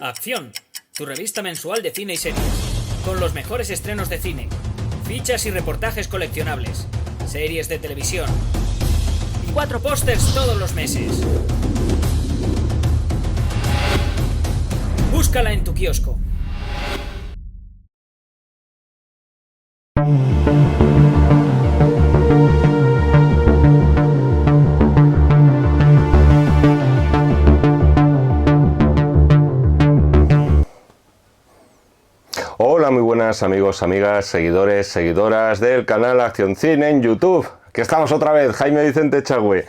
Acción, tu revista mensual de cine y series, con los mejores estrenos de cine, fichas y reportajes coleccionables, series de televisión y 4 pósters todos los meses. Búscala en tu kiosco. Hola, muy buenas amigos, amigas, seguidores, seguidoras del canal Acción Cine en YouTube. Aquí estamos otra vez, Jaime Vicente Echagüe,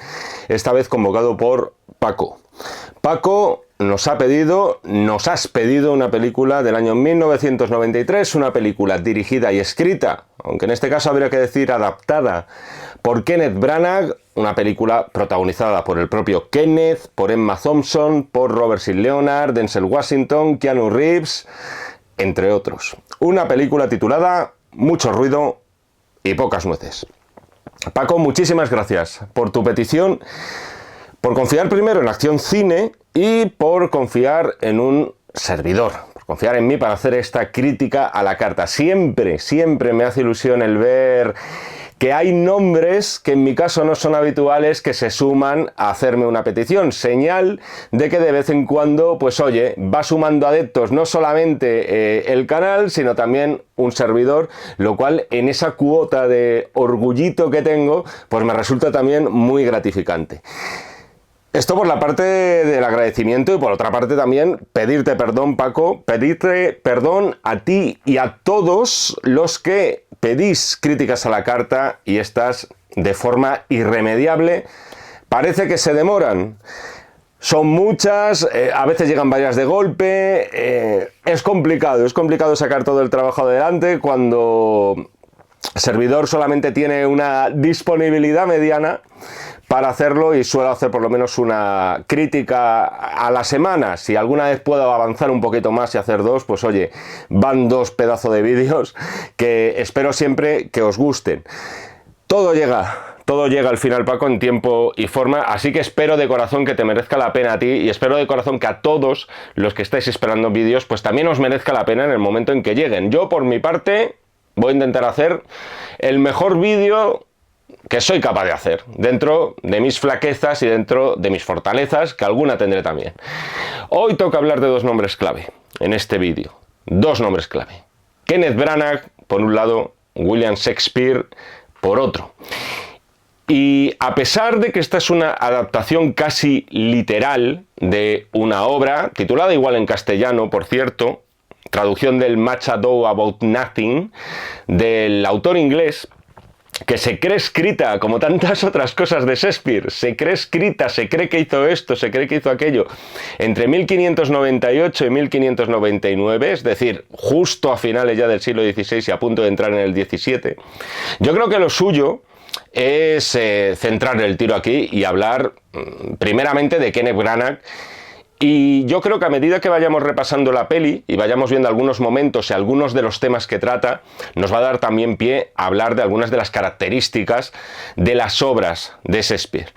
esta vez convocado por Paco. Paco nos has pedido una película del año 1993, una película dirigida y escrita, aunque en este caso habría que decir adaptada, por Kenneth Branagh, una película protagonizada por el propio Kenneth, por Emma Thompson, por Robert Sean Leonard, Denzel Washington, Keanu Reeves, entre otros. Una película titulada Mucho ruido y pocas nueces. Paco, muchísimas gracias por tu petición, por confiar primero en Acción Cine y por confiar en un servidor, por confiar en mí para hacer esta crítica a la carta. Siempre me hace ilusión el ver que hay nombres que en mi caso no son habituales que se suman a hacerme una petición, señal de que de vez en cuando, pues oye, va sumando adeptos no solamente el canal, sino también un servidor, lo cual en esa cuota de orgullito que tengo, pues me resulta también muy gratificante. Esto por la parte del agradecimiento y por otra parte también pedirte perdón, Paco, pedirte perdón a ti y a todos los que pedís críticas a la carta y estas de forma irremediable parece que se demoran. Son muchas, a veces llegan varias de golpe, es complicado sacar todo el trabajo adelante cuando el servidor solamente tiene una disponibilidad mediana para hacerlo y suelo hacer por lo menos una crítica a la semana. Si alguna vez puedo avanzar un poquito más y hacer dos, pues oye, van 2 pedazos de vídeos que espero siempre que os gusten. Todo llega al final, Paco, en tiempo y forma, así que espero de corazón que te merezca la pena a ti y espero de corazón que a todos los que estáis esperando vídeos, pues también os merezca la pena en el momento en que lleguen. Yo, por mi parte, voy a intentar hacer el mejor vídeo que soy capaz de hacer, dentro de mis flaquezas y dentro de mis fortalezas, que alguna tendré también. Hoy toca hablar de 2 nombres clave en este vídeo. 2 nombres clave. Kenneth Branagh, por un lado, William Shakespeare, por otro. Y a pesar de que esta es una adaptación casi literal de una obra, titulada igual en castellano, por cierto, traducción del Much Ado About Nothing, del autor inglés, que se cree escrita, como tantas otras cosas de Shakespeare, se cree escrita, se cree que hizo esto, se cree que hizo aquello, entre 1598 y 1599, es decir, justo a finales ya del siglo XVI y a punto de entrar en el XVII. Yo creo que lo suyo es centrar el tiro aquí y hablar primeramente de Kenneth Branagh. Y yo creo que a medida que vayamos repasando la peli y vayamos viendo algunos momentos y algunos de los temas que trata, nos va a dar también pie a hablar de algunas de las características de las obras de Shakespeare.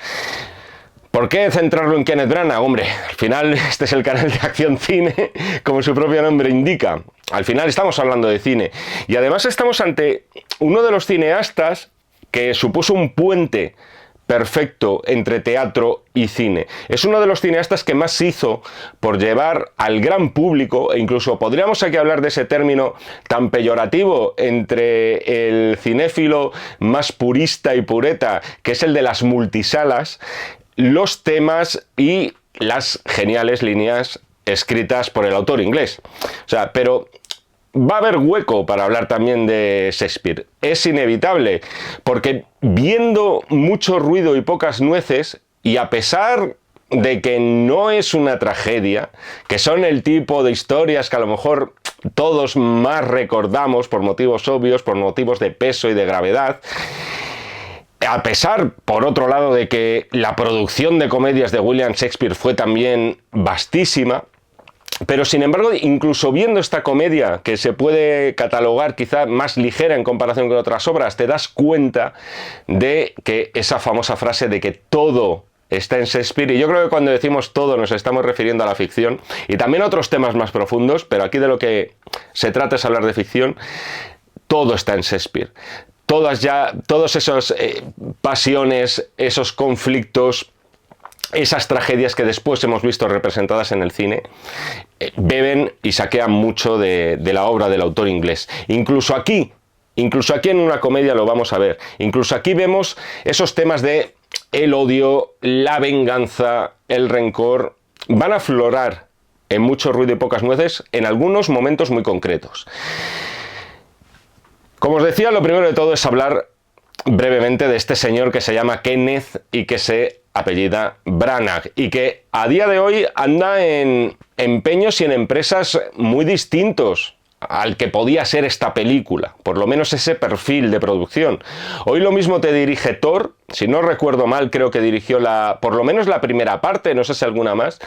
¿Por qué centrarlo en Kenneth Branagh? Hombre, al final este es el canal de Acción Cine, como su propio nombre indica. Al final estamos hablando de cine. Y además estamos ante uno de los cineastas que supuso un puente perfecto entre teatro y cine. Es uno de los cineastas que más hizo por llevar al gran público, e incluso podríamos aquí hablar de ese término tan peyorativo entre el cinéfilo más purista y pureta, que es el de las multisalas, los temas y las geniales líneas escritas por el autor inglés. O sea, pero va a haber hueco para hablar también de Shakespeare. Es inevitable, porque viendo mucho ruido y pocas nueces, y a pesar de que no es una tragedia, que son el tipo de historias que a lo mejor todos más recordamos por motivos obvios, por motivos de peso y de gravedad, a pesar, por otro lado, de que la producción de comedias de William Shakespeare fue también vastísima, pero sin embargo, incluso viendo esta comedia, que se puede catalogar quizá más ligera en comparación con otras obras, te das cuenta de que esa famosa frase de que todo está en Shakespeare, y yo creo que cuando decimos todo nos estamos refiriendo a la ficción y también a otros temas más profundos, pero aquí de lo que se trata es hablar de ficción. Todo está en Shakespeare. Todas esas pasiones, esos conflictos, esas tragedias que después hemos visto representadas en el cine, beben y saquean mucho de la obra del autor inglés. Incluso aquí en una comedia lo vamos a ver. Incluso aquí vemos esos temas de el odio, la venganza, el rencor, van a aflorar en mucho ruido y pocas nueces en algunos momentos muy concretos. Como os decía, lo primero de todo es hablar brevemente de este señor que se llama Kenneth y que se apellida Branagh y que a día de hoy anda en empeños y en empresas muy distintos al que podía ser esta película, por lo menos ese perfil de producción. Hoy lo mismo te dirige Thor, si no recuerdo mal, creo que dirigió por lo menos la primera parte, no sé si alguna más,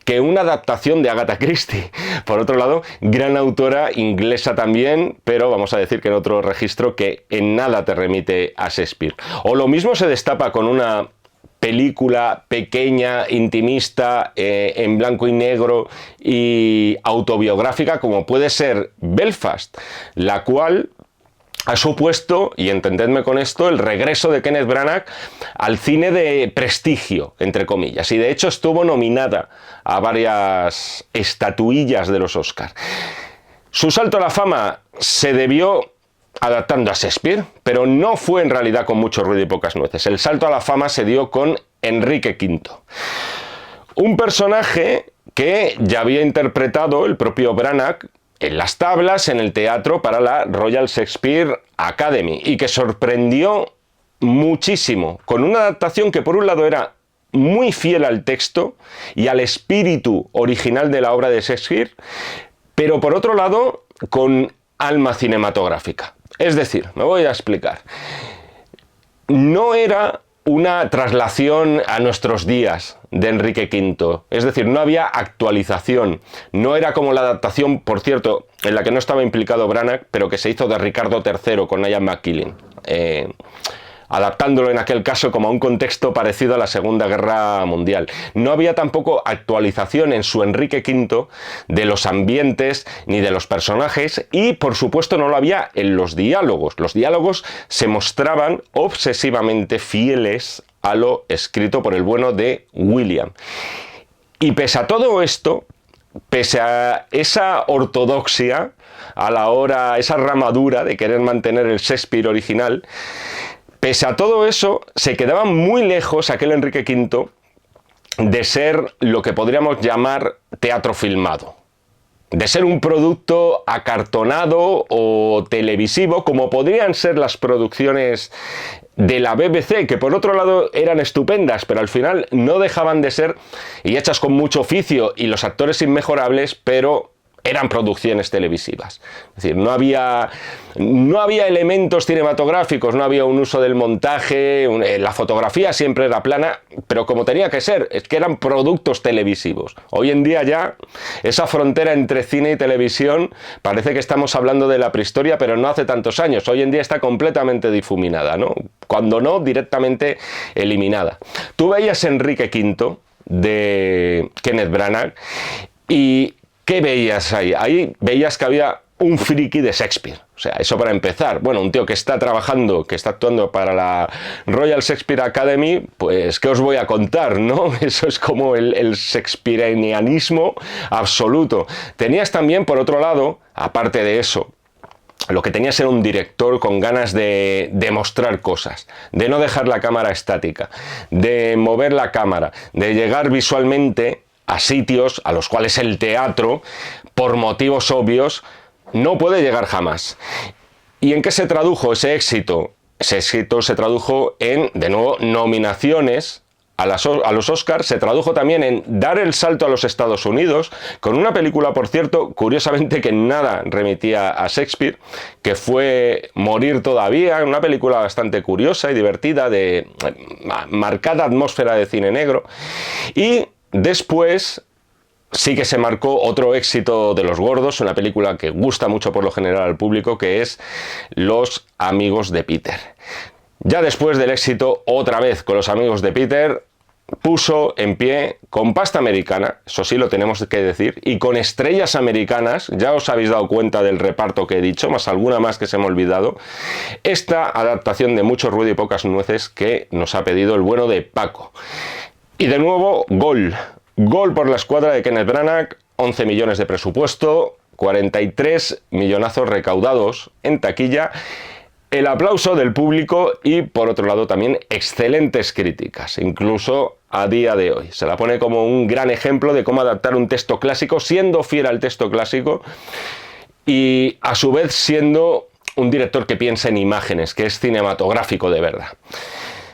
que una adaptación de Agatha Christie. Por otro lado, gran autora inglesa también, pero vamos a decir que en otro registro que en nada te remite a Shakespeare. O lo mismo se destapa con una película pequeña, intimista, en blanco y negro y autobiográfica como puede ser Belfast, la cual ha supuesto, y entendedme con esto, el regreso de Kenneth Branagh al cine de prestigio, entre comillas, y de hecho estuvo nominada a varias estatuillas de los Oscars. Su salto a la fama se debió adaptando a Shakespeare, pero no fue en realidad con mucho ruido y pocas nueces. El salto a la fama se dio con Enrique V, un personaje que ya había interpretado el propio Branagh en las tablas, en el teatro para la Royal Shakespeare Academy, y que sorprendió muchísimo con una adaptación que por un lado era muy fiel al texto y al espíritu original de la obra de Shakespeare, pero por otro lado con alma cinematográfica. Es decir, me voy a explicar. No era una traslación a nuestros días de Enrique V, es decir, no había actualización, no era como la adaptación, por cierto, en la que no estaba implicado Branagh, pero que se hizo de Ricardo III con Ian McKellen, adaptándolo en aquel caso como a un contexto parecido a la Segunda Guerra Mundial. No había tampoco actualización en su Enrique V de los ambientes ni de los personajes y, por supuesto, no lo había en los diálogos. Los diálogos se mostraban obsesivamente fieles a lo escrito por el bueno de William. Y pese a todo esto, pese a esa ortodoxia, a la hora, esa ramadura de querer mantener el Shakespeare original, pese a todo eso, se quedaba muy lejos aquel Enrique V de ser lo que podríamos llamar teatro filmado, de ser un producto acartonado o televisivo, como podrían ser las producciones de la BBC, que por otro lado eran estupendas, pero al final no dejaban de ser, y hechas con mucho oficio, y los actores inmejorables, pero eran producciones televisivas. Es decir, no había elementos cinematográficos, no había un uso del montaje, la fotografía siempre era plana, pero como tenía que ser, es que eran productos televisivos. Hoy en día ya esa frontera entre cine y televisión parece que estamos hablando de la prehistoria, pero no hace tantos años. Hoy en día está completamente difuminada, ¿no? Cuando no, directamente eliminada. Tú veías Enrique V de Kenneth Branagh y ¿qué veías ahí? Ahí veías que había un friki de Shakespeare. O sea, eso para empezar. Bueno, un tío que está trabajando, que está actuando para la Royal Shakespeare Academy, pues, ¿qué os voy a contar, no? Eso es como el shakespearianismo absoluto. Tenías también, por otro lado, aparte de eso, lo que tenías era un director con ganas de demostrar cosas, de no dejar la cámara estática, de mover la cámara, de llegar visualmente a sitios a los cuales el teatro, por motivos obvios, no puede llegar jamás. ¿Y en qué se tradujo ese éxito? Ese éxito se tradujo en, de nuevo, nominaciones a los Oscars, se tradujo también en dar el salto a los Estados Unidos, con una película, por cierto, curiosamente que nada remitía a Shakespeare, que fue Morir todavía, una película bastante curiosa y divertida, de marcada atmósfera de cine negro, y después sí que se marcó otro éxito de los gordos, una película que gusta mucho por lo general al público, que es Los amigos de Peter. Ya después del éxito, otra vez con Los amigos de Peter, puso en pie, con pasta americana, eso sí lo tenemos que decir, y con estrellas americanas, ya os habéis dado cuenta del reparto que he dicho, más alguna más que se me ha olvidado, esta adaptación de Mucho ruido y pocas nueces que nos ha pedido el bueno de Paco. Y de nuevo, gol por la escuadra de Kenneth Branagh, 11 millones de presupuesto, 43 millonazos recaudados en taquilla, el aplauso del público y, por otro lado, también excelentes críticas, incluso a día de hoy. Se la pone como un gran ejemplo de cómo adaptar un texto clásico, siendo fiel al texto clásico y, a su vez, siendo un director que piensa en imágenes, que es cinematográfico de verdad.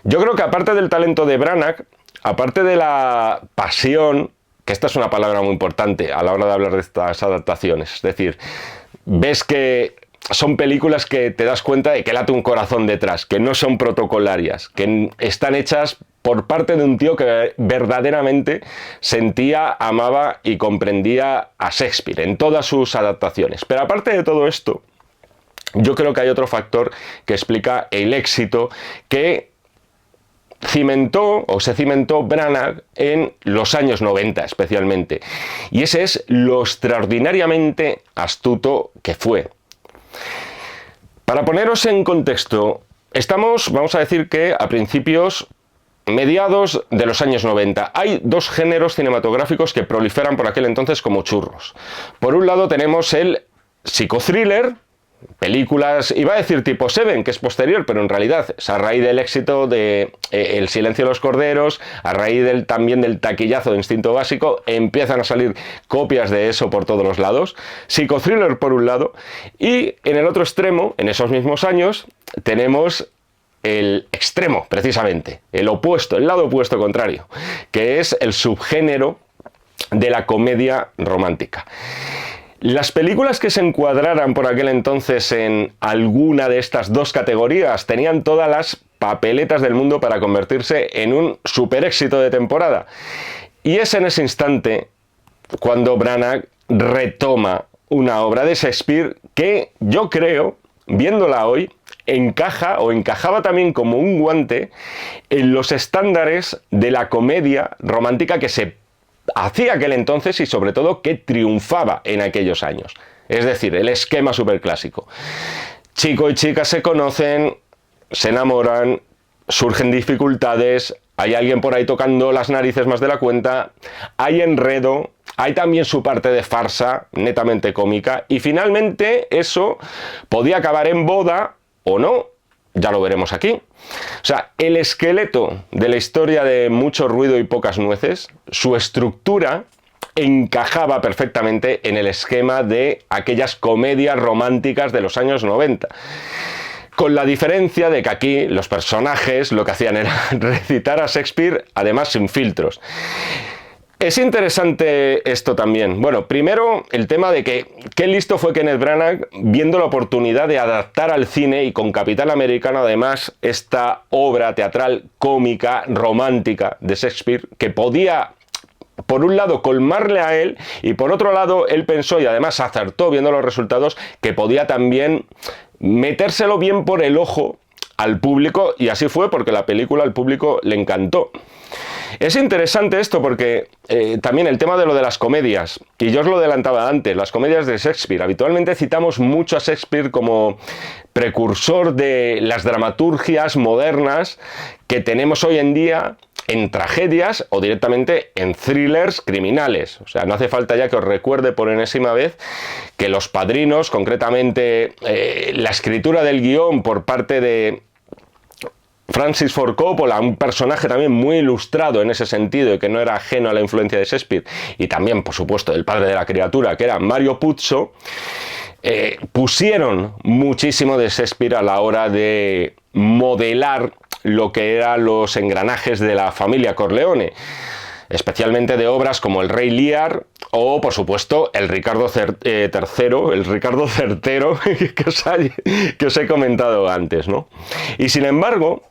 Yo creo que, aparte del talento de Branagh, aparte de la pasión, que esta es una palabra muy importante a la hora de hablar de estas adaptaciones, es decir, ves que son películas que te das cuenta de que late un corazón detrás, que no son protocolarias, que están hechas por parte de un tío que verdaderamente sentía, amaba y comprendía a Shakespeare en todas sus adaptaciones. Pero aparte de todo esto, yo creo que hay otro factor que explica el éxito que se cimentó Branagh en los años 90 especialmente. Y ese es lo extraordinariamente astuto que fue. Para poneros en contexto, vamos a decir que a mediados de los años 90, hay dos géneros cinematográficos que proliferan por aquel entonces como churros. Por un lado tenemos el psicothriller, películas, iba a decir tipo Seven, que es posterior, pero en realidad es a raíz del éxito de El silencio de los corderos, a raíz también del taquillazo de Instinto Básico, empiezan a salir copias de eso por todos los lados. Psicothriller por un lado, y en el otro extremo, en esos mismos años, tenemos el extremo, precisamente, el opuesto, el lado opuesto contrario, que es el subgénero de la comedia romántica. Las películas que se encuadraran por aquel entonces en alguna de estas dos categorías tenían todas las papeletas del mundo para convertirse en un super éxito de temporada. Y es en ese instante cuando Branagh retoma una obra de Shakespeare que yo creo, viéndola hoy, encajaba también como un guante en los estándares de la comedia romántica que se hacía aquel entonces y sobre todo que triunfaba en aquellos años. Es decir, el esquema superclásico. Chico y chica se conocen, se enamoran, surgen dificultades, hay alguien por ahí tocando las narices más de la cuenta, hay enredo, hay también su parte de farsa netamente cómica y finalmente eso podía acabar en boda o no. Ya lo veremos aquí. O sea, el esqueleto de la historia de Mucho ruido y pocas nueces, su estructura encajaba perfectamente en el esquema de aquellas comedias románticas de los años 90. Con la diferencia de que aquí los personajes lo que hacían era recitar a Shakespeare, además sin filtros. Es interesante esto también. Bueno, primero el tema de que qué listo fue Kenneth Branagh viendo la oportunidad de adaptar al cine y con capital americano además esta obra teatral cómica, romántica de Shakespeare que podía, por un lado, colmarle a él y por otro lado él pensó y además acertó viendo los resultados que podía también metérselo bien por el ojo al público y así fue porque la película al público le encantó. Es interesante esto porque también el tema de lo de las comedias, y yo os lo adelantaba antes, las comedias de Shakespeare, habitualmente citamos mucho a Shakespeare como precursor de las dramaturgias modernas que tenemos hoy en día en tragedias o directamente en thrillers criminales. O sea, no hace falta ya que os recuerde por enésima vez que Los Padrinos, concretamente la escritura del guión por parte de Francis Ford Coppola, un personaje también muy ilustrado en ese sentido y que no era ajeno a la influencia de Shakespeare, y también, por supuesto, del padre de la criatura, que era Mario Puzo, pusieron muchísimo de Shakespeare a la hora de modelar lo que eran los engranajes de la familia Corleone, especialmente de obras como El Rey Lear o, por supuesto, el Ricardo III, el Ricardo Certero que os he comentado antes, ¿no? Y sin embargo,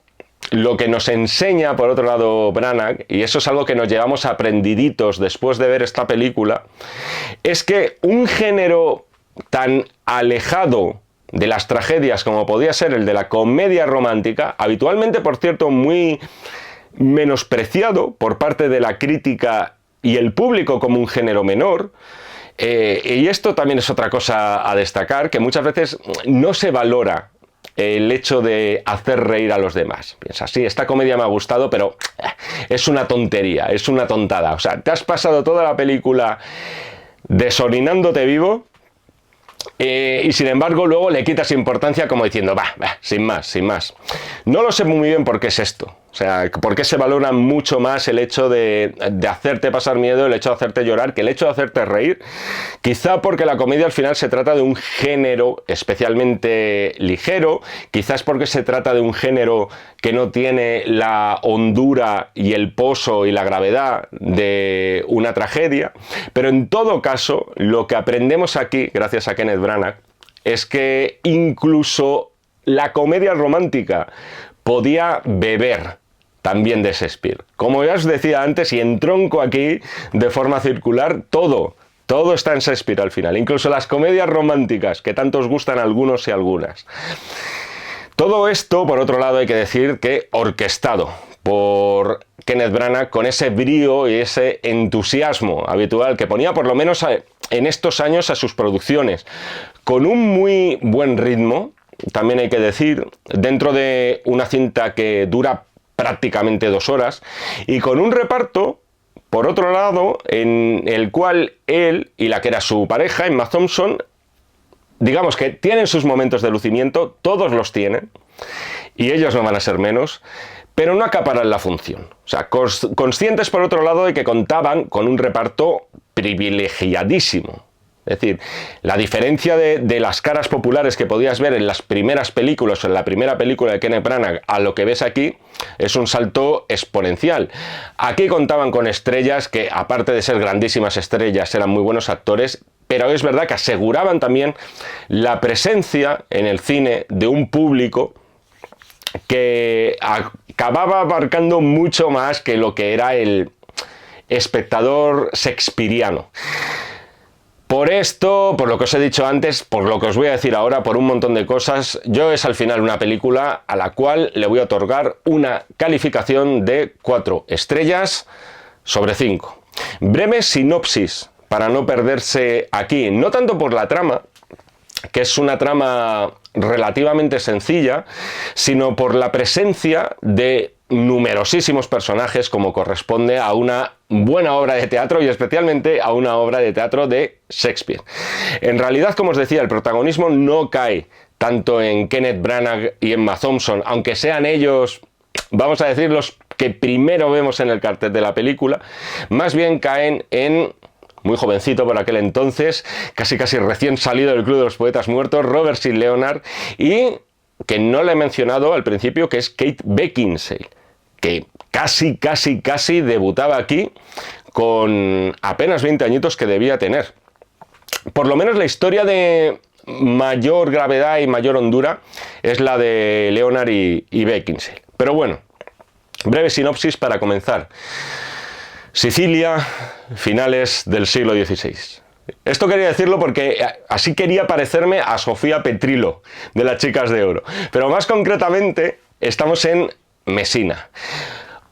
lo que nos enseña, por otro lado, Branagh, y eso es algo que nos llevamos aprendiditos después de ver esta película, es que un género tan alejado de las tragedias como podía ser el de la comedia romántica, habitualmente, por cierto, muy menospreciado por parte de la crítica y el público como un género menor. Y esto también es otra cosa a destacar, que muchas veces no se valora el hecho de hacer reír a los demás. Piensa, sí, esta comedia me ha gustado, pero es una tontería, es una tontada. O sea, te has pasado toda la película desorinándote vivo y sin embargo luego le quitas importancia como diciendo, va, sin más, sin más. No lo sé muy bien por qué es esto. O sea, por qué se valora mucho más el hecho de hacerte pasar miedo, el hecho de hacerte llorar, que el hecho de hacerte reír. Quizá porque la comedia al final se trata de un género especialmente ligero, quizás porque se trata de un género que no tiene la hondura y el poso y la gravedad de una tragedia, pero en todo caso, lo que aprendemos aquí, gracias a Kenneth Branagh, es que incluso la comedia romántica podía beber también de Shakespeare. Como ya os decía antes, y entronco aquí de forma circular, todo está en Shakespeare al final, incluso las comedias románticas que tanto os gustan a algunos y algunas. Todo esto, por otro lado, hay que decir que orquestado por Kenneth Branagh con ese brío y ese entusiasmo habitual que ponía por lo menos en estos años a sus producciones, con un muy buen ritmo, también hay que decir, dentro de una cinta que dura prácticamente 2 horas, y con un reparto, por otro lado, en el cual él y la que era su pareja, Emma Thompson, digamos que tienen sus momentos de lucimiento, todos los tienen, y ellos no van a ser menos, pero no acaparan la función. O sea, conscientes por otro lado de que contaban con un reparto privilegiadísimo. Es decir, la diferencia de las caras populares que podías ver en las primeras películas o en la primera película de Kenneth Branagh a lo que ves aquí es un salto exponencial. Aquí contaban con estrellas que, aparte de ser grandísimas estrellas, eran muy buenos actores, pero es verdad que aseguraban también la presencia en el cine de un público que acababa abarcando mucho más que lo que era el espectador shakespeariano. Por esto, por lo que os he dicho antes, por lo que os voy a decir ahora, por un montón de cosas, yo es al final una película a la cual le voy a otorgar una calificación de 4 estrellas sobre 5. Breve sinopsis, para no perderse aquí, no tanto por la trama, que es una trama relativamente sencilla, sino por la presencia de numerosísimos personajes como corresponde a una buena obra de teatro y especialmente a una obra de teatro de Shakespeare. En realidad, como os decía, el protagonismo no cae tanto en Kenneth Branagh y Emma Thompson, aunque sean ellos, vamos a decir, los que primero vemos en el cartel de la película, más bien caen en, muy jovencito por aquel entonces, casi recién salido del Club de los Poetas Muertos, Robert Sean Leonard, y que no le he mencionado al principio, que es Kate Beckinsale, que casi debutaba aquí con apenas 20 añitos que debía tener. Por lo menos la historia de mayor gravedad y mayor hondura es la de Leonard y Beckinsale. Pero bueno, breve sinopsis para comenzar. Sicilia, finales del siglo XVI. Esto quería decirlo porque así quería parecerme a Sofía Petrilo de Las Chicas de Oro. Pero más concretamente estamos en Mesina.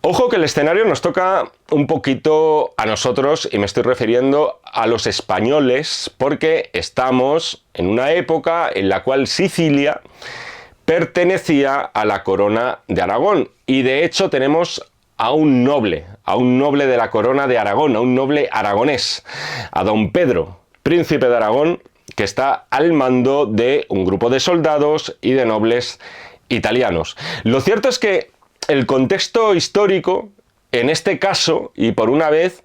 Ojo que el escenario nos toca un poquito a nosotros y me estoy refiriendo a los españoles porque estamos en una época en la cual Sicilia pertenecía a la corona de Aragón y de hecho tenemos a un noble de la corona de Aragón, a un noble aragonés, a don Pedro, príncipe de Aragón, que está al mando de un grupo de soldados y de nobles italianos. Lo cierto es que el contexto histórico, en este caso, y por una vez,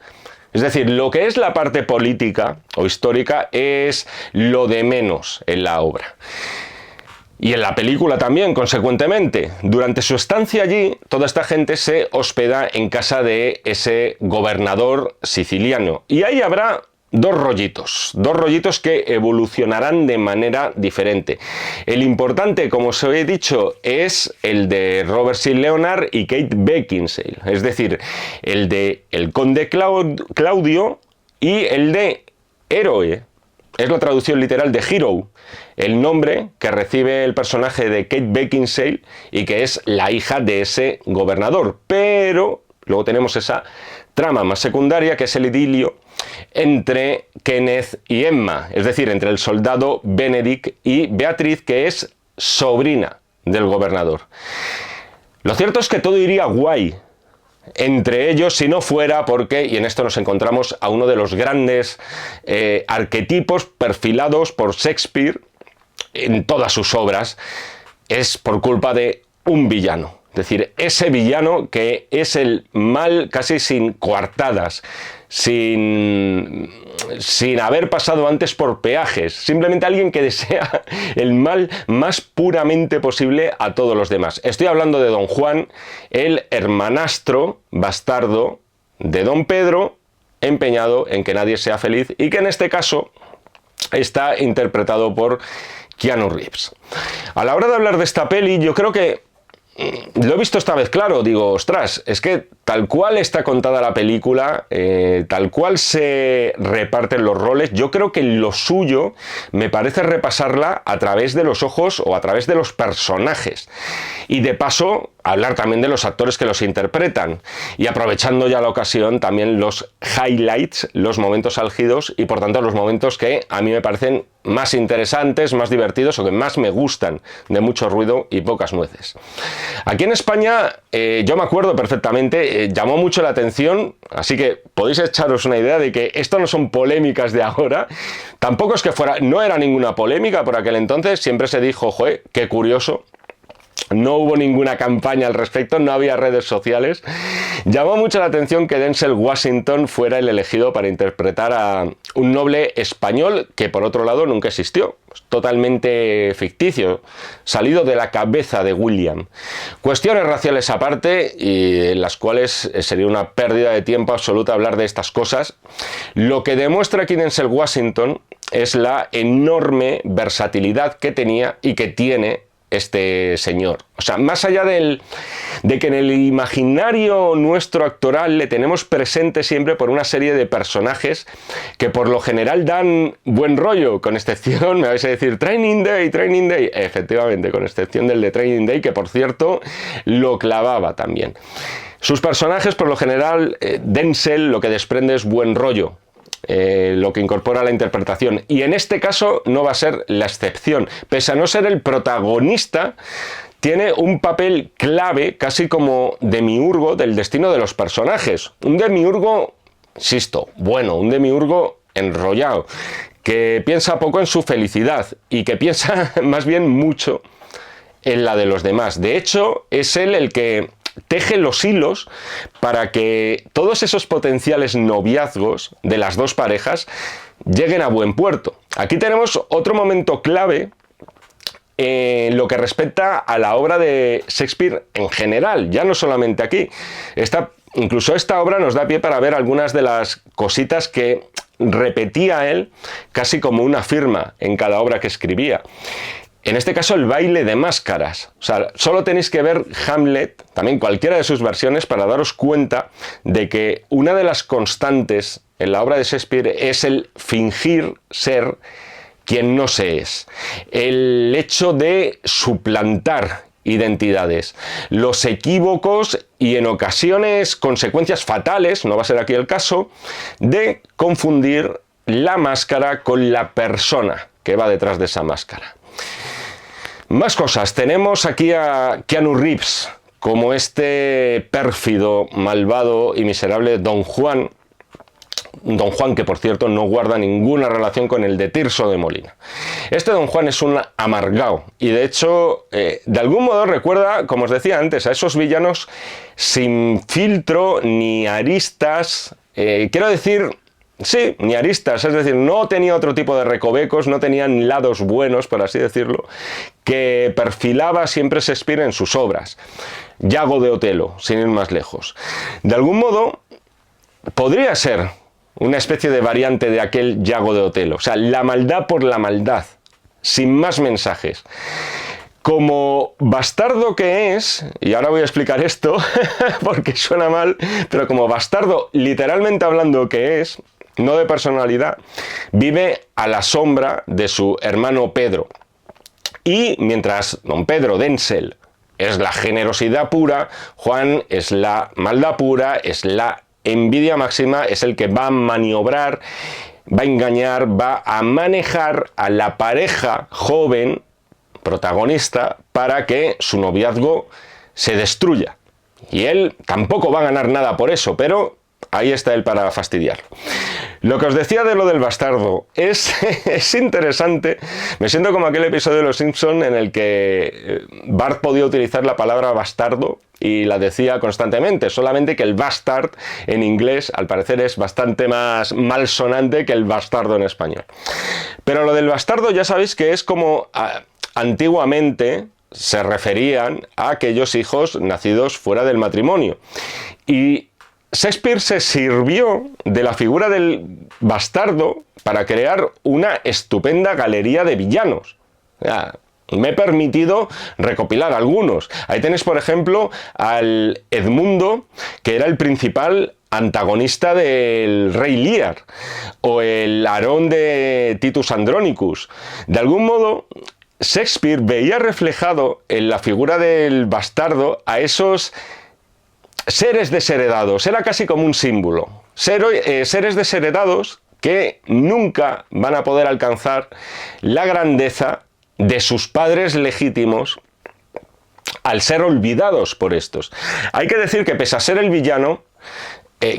es decir, lo que es la parte política o histórica es lo de menos en la obra. Y en la película también, consecuentemente. Durante su estancia allí, toda esta gente se hospeda en casa de ese gobernador siciliano. Y ahí habrá dos rollitos que evolucionarán de manera diferente. El importante, como os he dicho, es el de Robert Sean Leonard y Kate Beckinsale. Es decir, el de el conde Claudio y el de héroe es la traducción literal de Hero, el nombre que recibe el personaje de Kate Beckinsale y que es la hija de ese gobernador. Pero luego tenemos esa trama más secundaria, que es el idilio entre Kenneth y Emma, es decir, entre el soldado Benedict y Beatriz, que es sobrina del gobernador. Lo cierto es que todo iría guay entre ellos si no fuera porque, y en esto nos encontramos a uno de los grandes arquetipos perfilados por Shakespeare en todas sus obras, es por culpa de un villano. Es decir, ese villano que es el mal casi sin coartadas, sin haber pasado antes por peajes, simplemente alguien que desea el mal más puramente posible a todos los demás. Estoy hablando de Don Juan, el hermanastro bastardo de Don Pedro, empeñado en que nadie sea feliz y que en este caso está interpretado por Keanu Reeves. A la hora de hablar de esta peli, yo creo que lo he visto esta vez claro, digo, ostras, es que tal cual está contada la película, tal cual se reparten los roles, yo creo que lo suyo me parece repasarla a través de los ojos o a través de los personajes. Y de paso, hablar también de los actores que los interpretan. Y aprovechando ya la ocasión, también los highlights, los momentos álgidos y por tanto los momentos que a mí me parecen más interesantes, más divertidos o que más me gustan, de mucho ruido y pocas nueces. Aquí en España, yo me acuerdo perfectamente, llamó mucho la atención, así que podéis echaros una idea de que esto no son polémicas de ahora, tampoco es que fuera, no era ninguna polémica por aquel entonces, siempre se dijo, joder, qué curioso. No hubo ninguna campaña al respecto, no había redes sociales. Llamó mucho la atención que Denzel Washington fuera el elegido para interpretar a un noble español que por otro lado nunca existió, totalmente ficticio, salido de la cabeza de William. Cuestiones raciales aparte, y en las cuales sería una pérdida de tiempo absoluta hablar de estas cosas, lo que demuestra aquí Denzel Washington es la enorme versatilidad que tenía y que tiene este señor. O sea, más allá de que en el imaginario nuestro actoral le tenemos presente siempre por una serie de personajes que por lo general dan buen rollo, con excepción, me vais a decir, Training Day, efectivamente, con excepción del de Training Day, que por cierto lo clavaba también. Sus personajes, por lo general, Denzel lo que desprende es buen rollo. Lo que incorpora la interpretación, y en este caso no va a ser la excepción. Pese a no ser el protagonista, tiene un papel clave, casi como demiurgo del destino de los personajes. Un demiurgo, insisto, bueno, un demiurgo enrollado, que piensa poco en su felicidad y que piensa más bien mucho en la de los demás. De hecho, es él el que teje los hilos para que todos esos potenciales noviazgos de las dos parejas lleguen a buen puerto. Aquí tenemos otro momento clave en lo que respecta a la obra de Shakespeare en general, ya no solamente aquí. Incluso esta obra nos da pie para ver algunas de las cositas que repetía él casi como una firma en cada obra que escribía. En este caso, el baile de máscaras. O sea, solo tenéis que ver Hamlet, también cualquiera de sus versiones, para daros cuenta de que una de las constantes en la obra de Shakespeare es el fingir ser quien no se es. El hecho de suplantar identidades. Los equívocos y en ocasiones consecuencias fatales, no va a ser aquí el caso, de confundir la máscara con la persona que va detrás de esa máscara. Más cosas. Tenemos aquí a Keanu Reeves como este pérfido, malvado y miserable Don Juan. Don Juan que, por cierto, no guarda ninguna relación con el de Tirso de Molina. Este Don Juan es un amargado y, de hecho, de algún modo recuerda, como os decía antes, a esos villanos sin filtro ni aristas. Quiero decir... Sí, ni aristas, es decir, no tenía otro tipo de recovecos, no tenían lados buenos, por así decirlo, que perfilaba siempre Shakespeare en sus obras. Yago de Otelo, sin ir más lejos. De algún modo, podría ser una especie de variante de aquel Yago de Otelo. O sea, la maldad por la maldad, sin más mensajes. Como bastardo que es, y ahora voy a explicar esto porque suena mal, pero como bastardo literalmente hablando que es, no de personalidad, vive a la sombra de su hermano Pedro. Y mientras don Pedro Denzel es la generosidad pura, Juan es la maldad pura, es la envidia máxima, es el que va a maniobrar, va a engañar, va a manejar a la pareja joven protagonista para que su noviazgo se destruya. Y él tampoco va a ganar nada por eso, pero ahí está él para fastidiarlo. Lo que os decía de lo del bastardo es interesante. Me siento como aquel episodio de Los Simpson en el que Bart podía utilizar la palabra bastardo y la decía constantemente, solamente que el bastard en inglés al parecer es bastante más malsonante que el bastardo en español. Pero lo del bastardo ya sabéis que es como antiguamente se referían a aquellos hijos nacidos fuera del matrimonio. Y Shakespeare se sirvió de la figura del bastardo para crear una estupenda galería de villanos. Me he permitido recopilar algunos. Ahí tenéis, por ejemplo, al Edmundo, que era el principal antagonista del rey Lear, o el Aarón de Titus Andronicus. De algún modo, Shakespeare veía reflejado en la figura del bastardo a esos seres desheredados. Era casi como un símbolo. Seres desheredados que nunca van a poder alcanzar la grandeza de sus padres legítimos al ser olvidados por estos. Hay que decir que pese a ser el villano,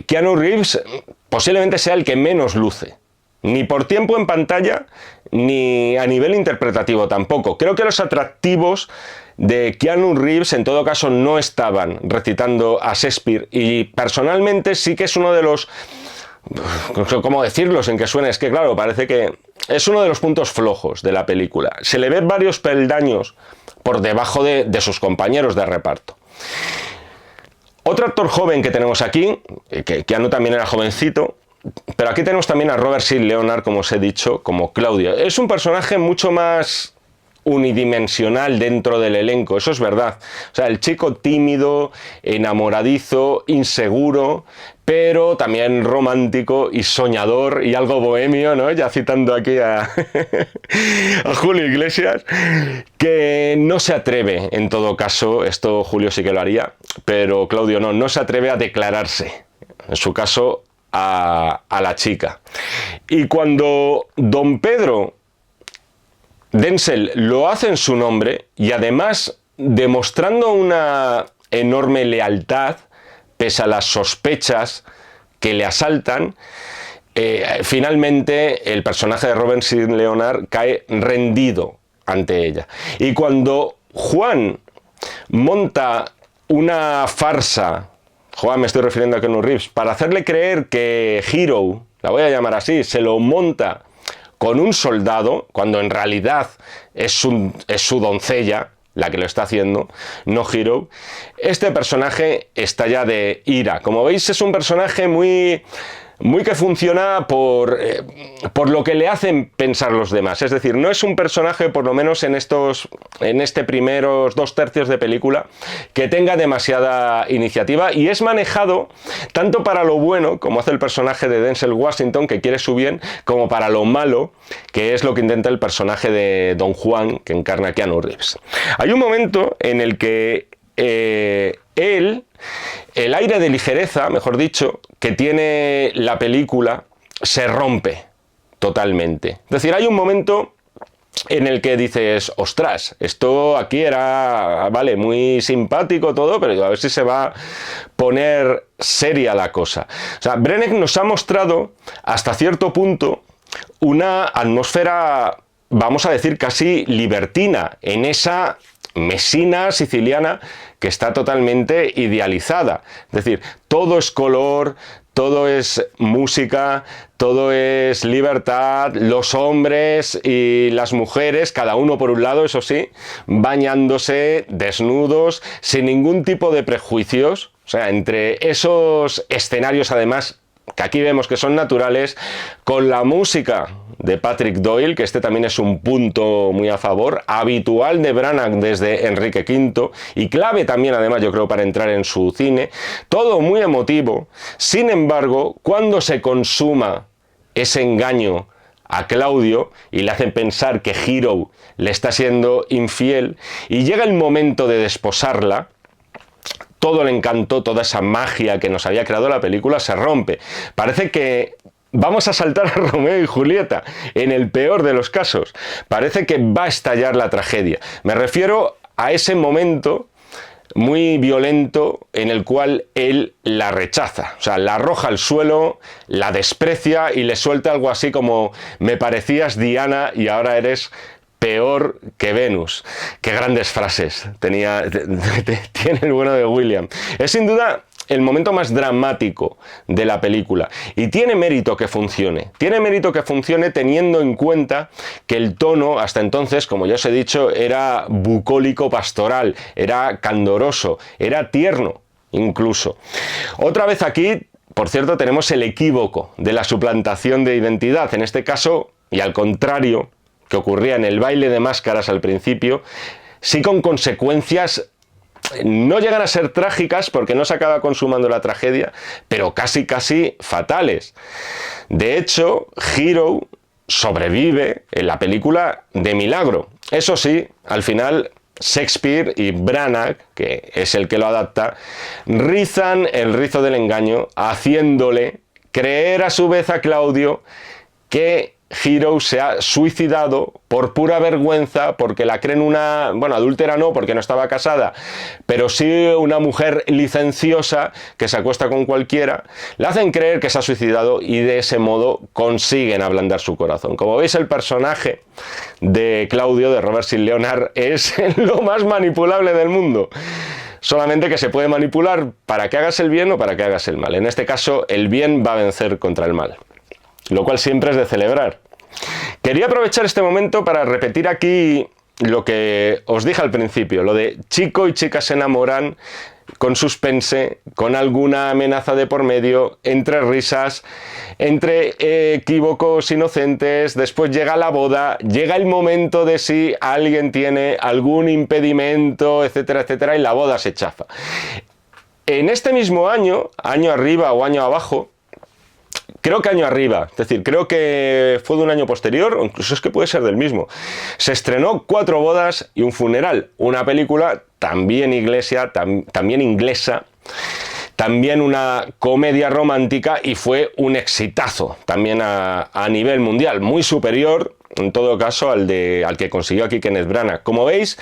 Keanu Reeves posiblemente sea el que menos luce. Ni por tiempo en pantalla, ni a nivel interpretativo tampoco. Creo que los atractivos de Keanu Reeves en todo caso no estaban recitando a Shakespeare, y personalmente sí que es uno de los... ¿Cómo decirlo sin que suene? Es que claro, parece que es uno de los puntos flojos de la película. Se le ven varios peldaños por debajo de sus compañeros de reparto. Otro actor joven que tenemos aquí, que Keanu también era jovencito, pero aquí tenemos también a Robert Sean Leonard, como os he dicho, como Claudio. Es un personaje mucho más unidimensional dentro del elenco, eso es verdad. O sea, el chico tímido, enamoradizo, inseguro, pero también romántico y soñador y algo bohemio, ¿no? Ya citando aquí a, a Julio Iglesias, que no se atreve, en todo caso, esto Julio sí que lo haría, pero Claudio no se atreve a declararse, en su caso, a la chica. Y cuando don Pedro Denzel lo hace en su nombre, y además demostrando una enorme lealtad, pese a las sospechas que le asaltan, finalmente el personaje de Robert Sean Leonard cae rendido ante ella. Y cuando Juan monta una farsa, Juan, me estoy refiriendo a Keanu Reeves, para hacerle creer que Hero, la voy a llamar así, se lo monta con un soldado, cuando en realidad es su doncella la que lo está haciendo, no Hero, este personaje estalla de ira. Como veis, es un personaje muy que funciona por lo que le hacen pensar los demás. Es decir, no es un personaje, por lo menos en este primeros 2/3 de película, que tenga demasiada iniciativa, y es manejado tanto para lo bueno, como hace el personaje de Denzel Washington, que quiere su bien, como para lo malo, que es lo que intenta el personaje de Don Juan, que encarna Keanu Reeves. Hay un momento en el que el aire de ligereza, mejor dicho, que tiene la película, se rompe totalmente. Es decir, hay un momento en el que dices, ostras, esto aquí era, vale, muy simpático todo, pero a ver si se va a poner seria la cosa. O sea, Branagh nos ha mostrado hasta cierto punto una atmósfera, vamos a decir, casi libertina, en esa Mesina siciliana que está totalmente idealizada. Es decir, todo es color, todo es música, todo es libertad, los hombres y las mujeres, cada uno por un lado, eso sí, bañándose, desnudos, sin ningún tipo de prejuicios. O sea, entre esos escenarios, además, que aquí vemos que son naturales, con la música de Patrick Doyle, que este también es un punto muy a favor, habitual de Branagh desde Enrique V, y clave también, además, yo creo, para entrar en su cine, todo muy emotivo. Sin embargo, cuando se consuma ese engaño a Claudio y le hacen pensar que Hero le está siendo infiel, y llega el momento de desposarla. Todo el encanto, toda esa magia que nos había creado la película se rompe. Parece que vamos a saltar a Romeo y Julieta, en el peor de los casos. Parece que va a estallar la tragedia. Me refiero a ese momento muy violento en el cual él la rechaza, o sea, la arroja al suelo, la desprecia y le suelta algo así como: me parecías Diana y ahora eres peor que Venus. Qué grandes frases tiene el bueno de William. Es sin duda el momento más dramático de la película, y tiene mérito que funcione. Tiene mérito que funcione teniendo en cuenta que el tono hasta entonces, como ya os he dicho, era bucólico pastoral, era candoroso, era tierno incluso. Otra vez aquí, por cierto, tenemos el equívoco de la suplantación de identidad. En este caso, y al contrario que ocurría en el baile de máscaras al principio, sí con consecuencias. No llegan a ser trágicas porque no se acaba consumando la tragedia, pero casi fatales. De hecho, Hero sobrevive en la película de milagro. Eso sí, al final Shakespeare y Branagh, que es el que lo adapta, rizan el rizo del engaño, haciéndole creer a su vez a Claudio que Hero se ha suicidado por pura vergüenza, porque la creen una, bueno, adúltera no, porque no estaba casada, pero sí una mujer licenciosa que se acuesta con cualquiera. Le hacen creer que se ha suicidado y de ese modo consiguen ablandar su corazón. Como veis, el personaje de Claudio, de Robert St. Leonard, es lo más manipulable del mundo. Solamente que se puede manipular para que hagas el bien o para que hagas el mal. En este caso, el bien va a vencer contra el mal, lo cual siempre es de celebrar. Quería aprovechar este momento para repetir aquí lo que os dije al principio, lo de chico y chica se enamoran, con suspense, con alguna amenaza de por medio, entre risas, entre equívocos inocentes. Después llega la boda, llega el momento de si alguien tiene algún impedimento, etcétera, etcétera, y la boda se chafa. En este mismo año, año arriba o año abajo, creo que año arriba, es decir, creo que fue de un año posterior, o incluso es que puede ser del mismo, se estrenó Cuatro bodas y un funeral, una película también inglesa, también una comedia romántica, y fue un exitazo también a nivel mundial, muy superior en todo caso al que consiguió aquí Kenneth Branagh. Como veis,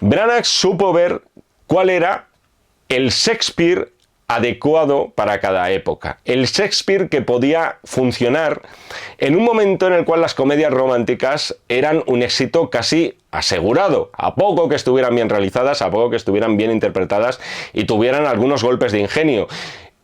Branagh supo ver cuál era el Shakespeare adecuado para cada época. El Shakespeare que podía funcionar en un momento en el cual las comedias románticas eran un éxito casi asegurado, a poco que estuvieran bien realizadas, a poco que estuvieran bien interpretadas y tuvieran algunos golpes de ingenio.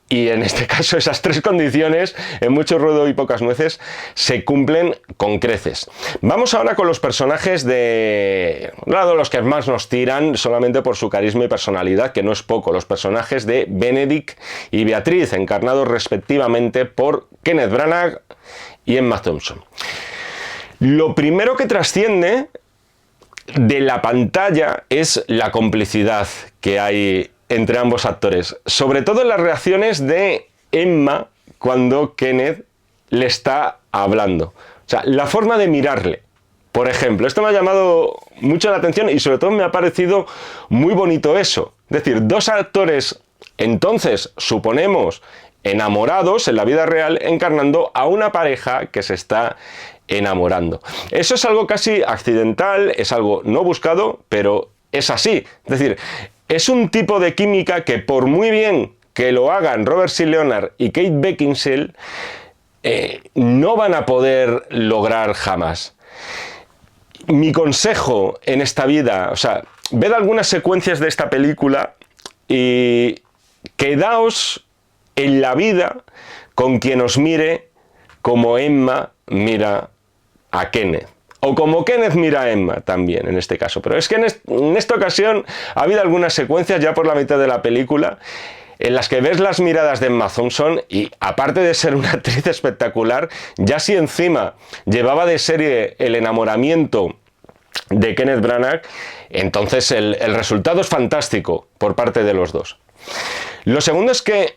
Y en este caso esas tres condiciones, en mucho ruedo y pocas nueces, se cumplen con creces. Vamos ahora con los personajes de un lado, los que más nos tiran solamente por su carisma y personalidad, que no es poco, los personajes de Benedict y Beatriz, encarnados respectivamente por Kenneth Branagh y Emma Thompson. Lo primero que trasciende de la pantalla es la complicidad que hay entre ambos actores, sobre todo en las reacciones de Emma cuando Kenneth le está hablando. O sea, la forma de mirarle, por ejemplo. Esto me ha llamado mucho la atención y sobre todo me ha parecido muy bonito eso. Es decir, dos actores, entonces, suponemos, enamorados en la vida real, encarnando a una pareja que se está enamorando. Eso es algo casi accidental, es algo no buscado, pero es así. Es decir, es un tipo de química que, por muy bien que lo hagan Robert St. Leonard y Kate Beckinsale, no van a poder lograr jamás. Mi consejo en esta vida, o sea, ved algunas secuencias de esta película y quedaos en la vida con quien os mire como Emma mira a Kenneth. O como Kenneth mira a Emma también, en este caso. Pero es que en esta ocasión ha habido algunas secuencias ya por la mitad de la película en las que ves las miradas de Emma Thompson y, aparte de ser una actriz espectacular, ya si encima llevaba de serie el enamoramiento de Kenneth Branagh, entonces el resultado es fantástico por parte de los dos. Lo segundo es que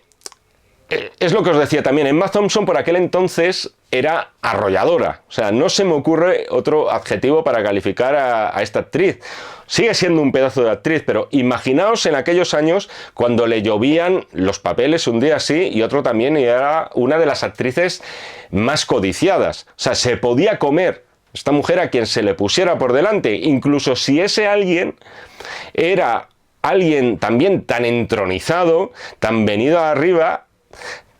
es lo que os decía también, Emma Thompson por aquel entonces era arrolladora. O sea, no se me ocurre otro adjetivo para calificar a esta actriz. Sigue siendo un pedazo de actriz, pero imaginaos en aquellos años cuando le llovían los papeles un día sí y otro también, y era una de las actrices más codiciadas. O sea, se podía comer esta mujer a quien se le pusiera por delante, incluso si ese alguien era alguien también tan entronizado, tan venido arriba,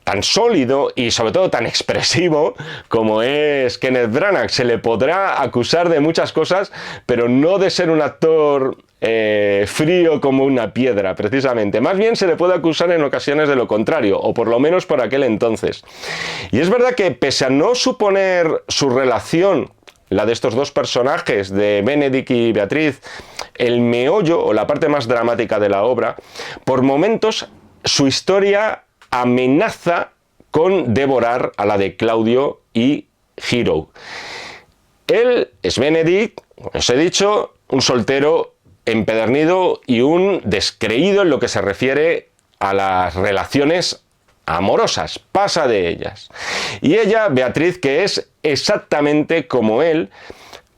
tan sólido y sobre todo tan expresivo como es Kenneth Branagh. Se le podrá acusar de muchas cosas, pero no de ser un actor frío como una piedra, precisamente. Más bien se le puede acusar en ocasiones de lo contrario, o por lo menos por aquel entonces. Y es verdad que pese a no suponer su relación, la de estos dos personajes, de Benedict y Beatriz, el meollo o la parte más dramática de la obra, por momentos su historia amenaza con devorar a la de Claudio y Hero. Él es Benedict, os he dicho, un soltero empedernido y un descreído en lo que se refiere a las relaciones amorosas, pasa de ellas. Y ella, Beatriz, que es exactamente como él,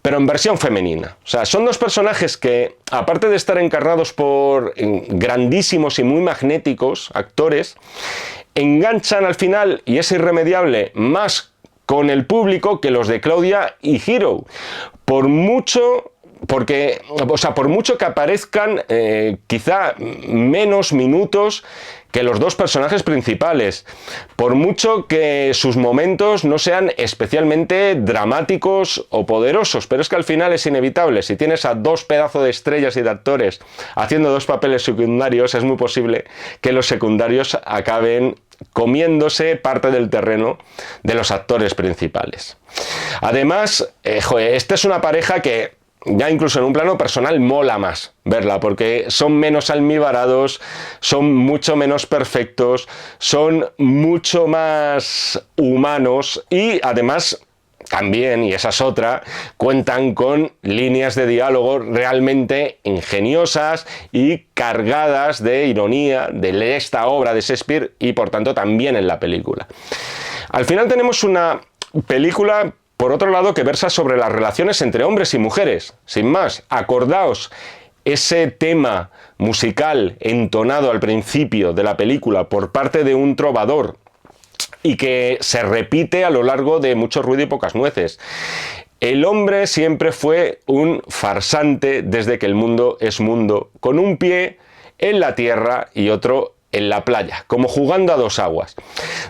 pero en versión femenina. O sea, son dos personajes que, aparte de estar encarnados por grandísimos y muy magnéticos actores, enganchan al final, y es irremediable, más con el público que los de Claudia y Hero. Por mucho que aparezcan quizá menos minutos que los dos personajes principales, por mucho que sus momentos no sean especialmente dramáticos o poderosos, pero es que al final es inevitable. Si tienes a dos pedazos de estrellas y de actores haciendo dos papeles secundarios, es muy posible que los secundarios acaben comiéndose parte del terreno de los actores principales. Además, esta es una pareja que ya incluso en un plano personal mola más verla, porque son menos almibarados, son mucho menos perfectos, son mucho más humanos y además también, y esa es otra, cuentan con líneas de diálogo realmente ingeniosas y cargadas de ironía de esta obra de Shakespeare y por tanto también en la película. Al final tenemos una película, por otro lado, que versa sobre las relaciones entre hombres y mujeres. Sin más, acordaos ese tema musical entonado al principio de la película por parte de un trovador y que se repite a lo largo de Mucho ruido y pocas nueces. El hombre siempre fue un farsante desde que el mundo es mundo, con un pie en la tierra y otro en la playa, como jugando a dos aguas.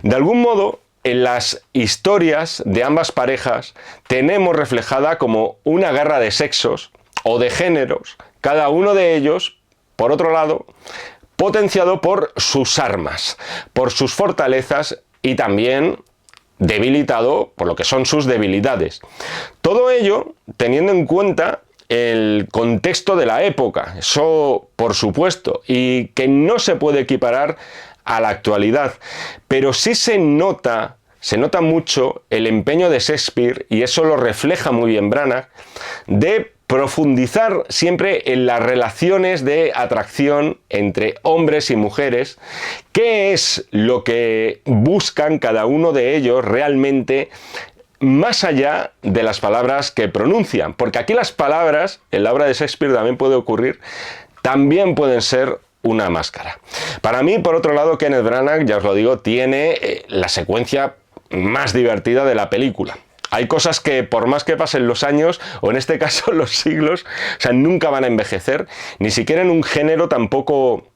De algún modo, en las historias de ambas parejas tenemos reflejada como una guerra de sexos o de géneros, cada uno de ellos, por otro lado, potenciado por sus armas, por sus fortalezas y también debilitado por lo que son sus debilidades. Todo ello teniendo en cuenta el contexto de la época, eso por supuesto, y que no se puede equiparar a la actualidad, pero sí se nota mucho el empeño de Shakespeare, y eso lo refleja muy bien Branagh, de profundizar siempre en las relaciones de atracción entre hombres y mujeres, qué es lo que buscan cada uno de ellos realmente, más allá de las palabras que pronuncian, porque aquí las palabras, en la obra de Shakespeare también puede ocurrir, también pueden ser una máscara. Para mí, por otro lado, Kenneth Branagh, ya os lo digo, tiene la secuencia más divertida de la película. Hay cosas que, por más que pasen los años, o en este caso los siglos, o sea, nunca van a envejecer, ni siquiera en un género tampoco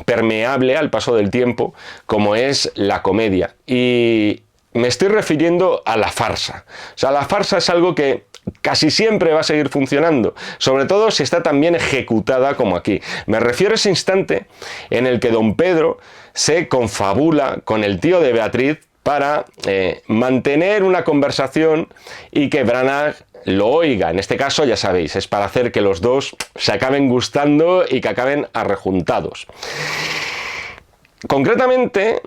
permeable al paso del tiempo, como es la comedia. Y me estoy refiriendo a la farsa. O sea, la farsa es algo que casi siempre va a seguir funcionando, sobre todo si está tan bien ejecutada como aquí. Me refiero a ese instante en el que don Pedro se confabula con el tío de Beatriz para mantener una conversación y que Branagh lo oiga. En este caso, ya sabéis, es para hacer que los dos se acaben gustando y que acaben arrejuntados. Concretamente,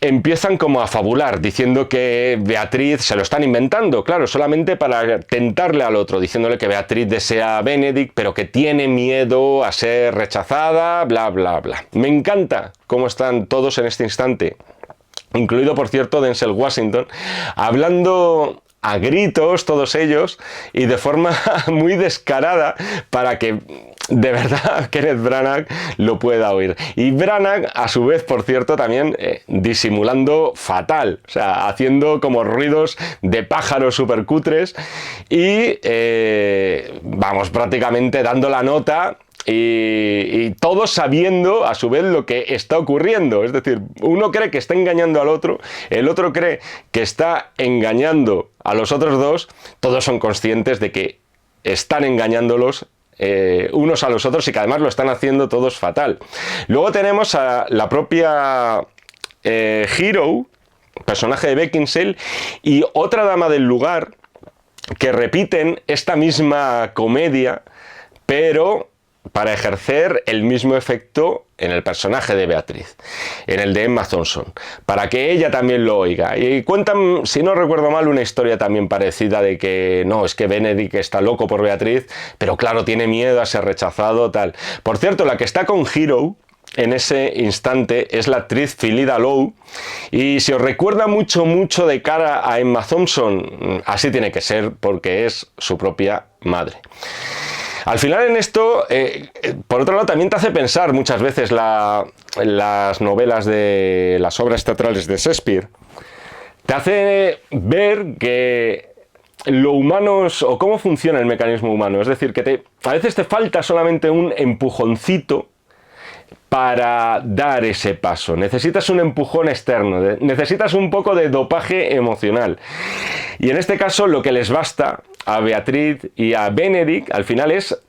empiezan como a fabular, diciendo que Beatriz se lo están inventando, claro, solamente para tentarle al otro, diciéndole que Beatriz desea a Benedict, pero que tiene miedo a ser rechazada, bla, bla, bla. Me encanta cómo están todos en este instante incluido por cierto Denzel Washington, hablando a gritos todos ellos y de forma muy descarada para que de verdad Kenneth Branagh lo pueda oír. Y Branagh, a su vez, por cierto, también disimulando fatal, o sea, haciendo como ruidos de pájaros súper cutres y, vamos, prácticamente dando la nota. Y todos sabiendo a su vez lo que está ocurriendo. Es decir, uno cree que está engañando al otro, el otro cree que está engañando a los otros dos. Todos son conscientes de que están engañándolos unos a los otros y que además lo están haciendo todos fatal. Luego tenemos a la propia Hero, personaje de Beckinsale, y otra dama del lugar que repiten esta misma comedia, pero para ejercer el mismo efecto en el personaje de Beatriz, en el de Emma Thompson, para que ella también lo oiga. Y cuentan, si no recuerdo mal, una historia también parecida de que no, es que Benedict está loco por Beatriz, pero claro, tiene miedo a ser rechazado, tal. Por cierto, la que está con Hero en ese instante es la actriz Phillida Lowe, y si os recuerda mucho de cara a Emma Thompson, así tiene que ser porque es su propia madre. Al final en esto, por otro lado, también te hace pensar muchas veces las novelas de las obras teatrales de Shakespeare. Te hace ver que lo humano o cómo funciona el mecanismo humano. Es decir, que a veces te falta solamente un empujoncito para dar ese paso. Necesitas un empujón externo, necesitas un poco de dopaje emocional. Y en este caso lo que les basta a Beatriz y a Benedict al final es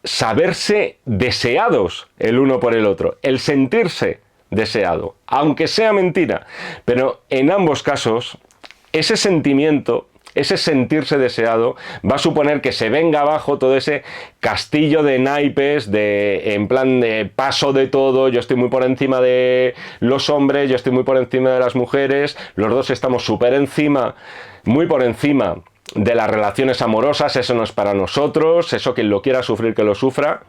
saberse deseados el uno por el otro, el sentirse deseado, aunque sea mentira. Pero en ambos casos, ese sentimiento, ese sentirse deseado, va a suponer que se venga abajo todo ese castillo de naipes, en plan de paso de todo, yo estoy muy por encima de los hombres, yo estoy muy por encima de las mujeres, los dos estamos súper encima, muy por encima de las relaciones amorosas, eso no es para nosotros, eso quien lo quiera sufrir que lo sufra.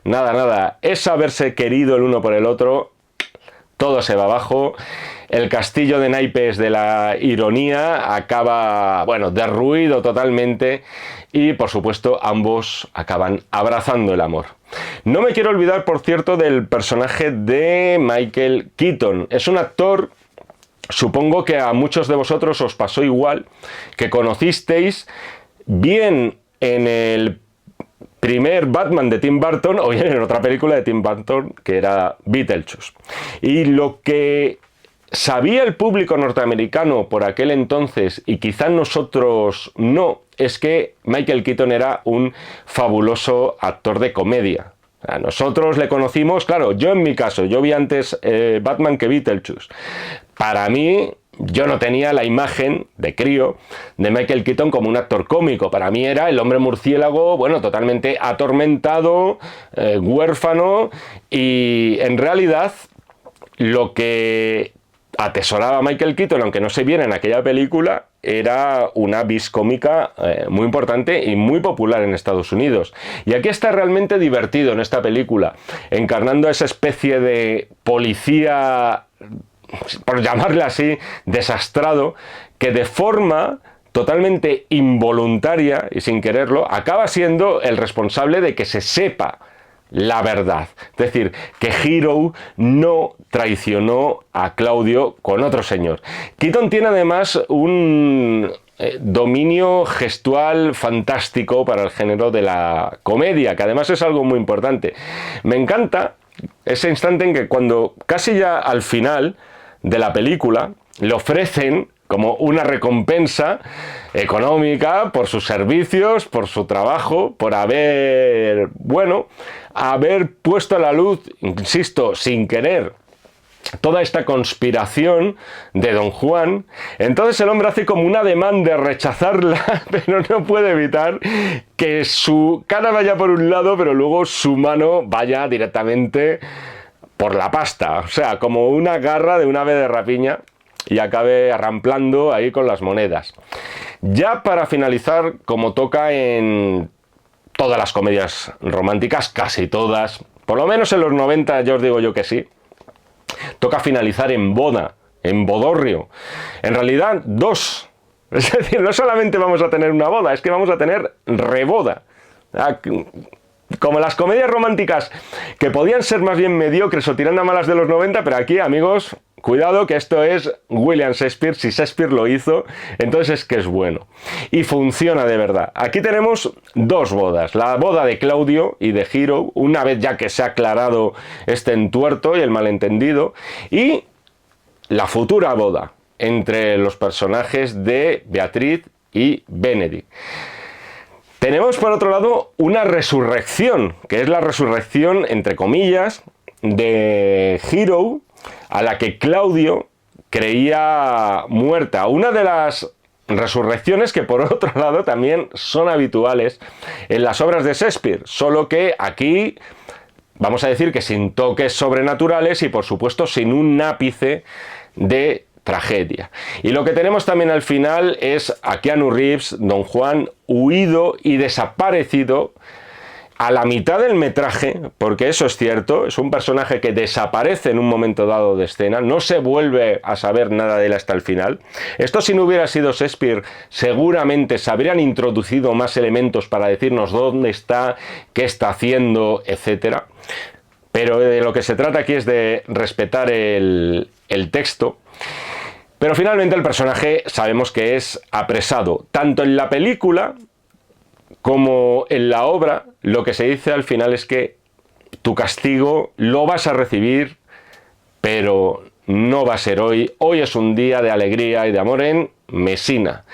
Nada, es saberse querido el uno por el otro, todo se va abajo. El castillo de naipes de la ironía acaba, bueno, derruido totalmente y, por supuesto, ambos acaban abrazando el amor. No me quiero olvidar, por cierto, del personaje de Michael Keaton. Es un actor, supongo que a muchos de vosotros os pasó igual, que conocisteis bien en el primer Batman de Tim Burton o bien en otra película de Tim Burton que era Beetlejuice. Y lo que sabía el público norteamericano por aquel entonces, y quizás nosotros no, es que Michael Keaton era un fabuloso actor de comedia. A nosotros le conocimos, claro, yo en mi caso, yo vi antes Batman que Beetlejuice. Para mí, yo no tenía la imagen de crío de Michael Keaton como un actor cómico. Para mí era el hombre murciélago, bueno, totalmente atormentado, huérfano, y en realidad lo que atesoraba Michael Keaton, aunque no se viera en aquella película, era una vis cómica muy importante y muy popular en Estados Unidos. Y aquí está realmente divertido en esta película, encarnando a esa especie de policía, por llamarle así, desastrado, que de forma totalmente involuntaria y sin quererlo, acaba siendo el responsable de que se sepa la verdad. Es decir, que Hero no traicionó a Claudio con otro señor. Keaton tiene además un dominio gestual fantástico para el género de la comedia, que además es algo muy importante. Me encanta ese instante en que cuando casi ya al final de la película le ofrecen como una recompensa económica por sus servicios, por su trabajo, por haber, bueno, haber puesto a la luz, insisto, sin querer, toda esta conspiración de Don Juan. Entonces el hombre hace como un ademán de rechazarla, pero no puede evitar que su cara vaya por un lado, pero luego su mano vaya directamente por la pasta, o sea, como una garra de un ave de rapiña, y acabe arramplando ahí con las monedas. Ya para finalizar, como toca en todas las comedias románticas, casi todas, por lo menos en los 90 ya os digo yo que sí, toca finalizar en boda en bodorrio. En realidad, 2. Es decir, no solamente vamos a tener una boda, es que vamos a tener reboda. Como las comedias románticas, que podían ser más bien mediocres o tirando a malas de los 90, pero aquí, amigos, cuidado que esto es William Shakespeare. Si Shakespeare lo hizo, entonces es que es bueno. Y funciona de verdad. Aquí tenemos 2 bodas. La boda de Claudio y de Hero, una vez ya que se ha aclarado este entuerto y el malentendido, y la futura boda entre los personajes de Beatriz y Benedict. Tenemos por otro lado una resurrección, que es la resurrección, entre comillas, de Hero, a la que Claudio creía muerta. Una de las resurrecciones que por otro lado también son habituales en las obras de Shakespeare, solo que aquí vamos a decir que sin toques sobrenaturales y por supuesto sin un ápice de tragedia. Y lo que tenemos también al final es a Keanu Reeves, Don Juan, huido y desaparecido a la mitad del metraje, porque eso es cierto, es un personaje que desaparece en un momento dado de escena, no se vuelve a saber nada de él hasta el final. Esto, si no hubiera sido Shakespeare, seguramente se habrían introducido más elementos para decirnos dónde está, qué está haciendo, etcétera. Pero de lo que se trata aquí es de respetar el texto. Pero finalmente el personaje sabemos que es apresado. Tanto en la película como en la obra, lo que se dice al final es que tu castigo lo vas a recibir, pero no va a ser hoy. Hoy es un día de alegría y de amor en Messina.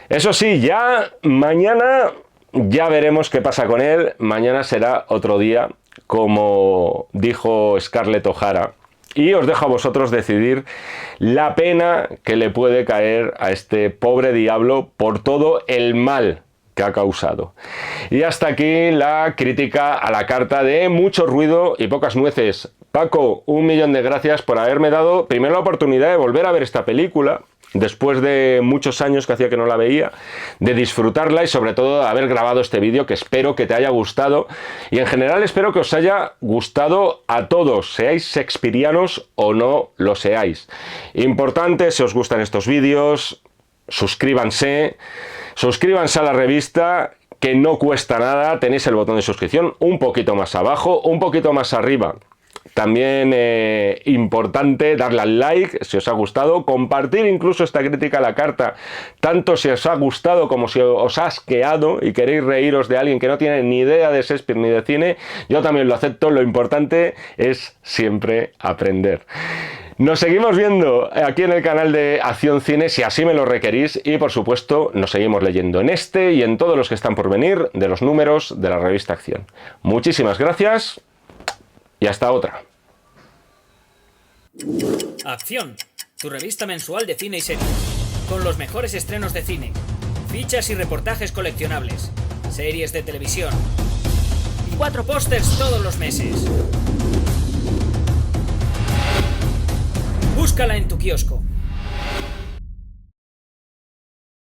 Eso sí, ya mañana ya veremos qué pasa con él. Mañana será otro día, como dijo Scarlett O'Hara. Y os dejo a vosotros decidir la pena que le puede caer a este pobre diablo por todo el mal que ha causado. Y hasta aquí la crítica a la carta de mucho ruido y pocas nueces. Paco, 1.000.000 de gracias por haberme dado primero la oportunidad de volver a ver esta película, después de muchos años que hacía que no la veía, de disfrutarla y sobre todo de haber grabado este vídeo, que espero que te haya gustado y en general espero que os haya gustado a todos, seáis shakespearianos o no lo seáis. Importante, si os gustan estos vídeos, suscríbanse a la revista, que no cuesta nada, tenéis el botón de suscripción un poquito más abajo, un poquito más arriba. También importante darle al like si os ha gustado, compartir incluso esta crítica a la carta, tanto si os ha gustado como si os ha asqueado y queréis reíros de alguien que no tiene ni idea de Shakespeare ni de cine, yo también lo acepto. Lo importante es siempre aprender. Nos seguimos viendo aquí en el canal de Acción Cine, si así me lo requerís, y por supuesto nos seguimos leyendo en este y en todos los que están por venir de los números de la revista Acción. Muchísimas gracias y hasta otra. Acción, tu revista mensual de cine y series, con los mejores estrenos de cine, fichas y reportajes coleccionables, series de televisión y 4 pósters todos los meses. Búscala en tu kiosco.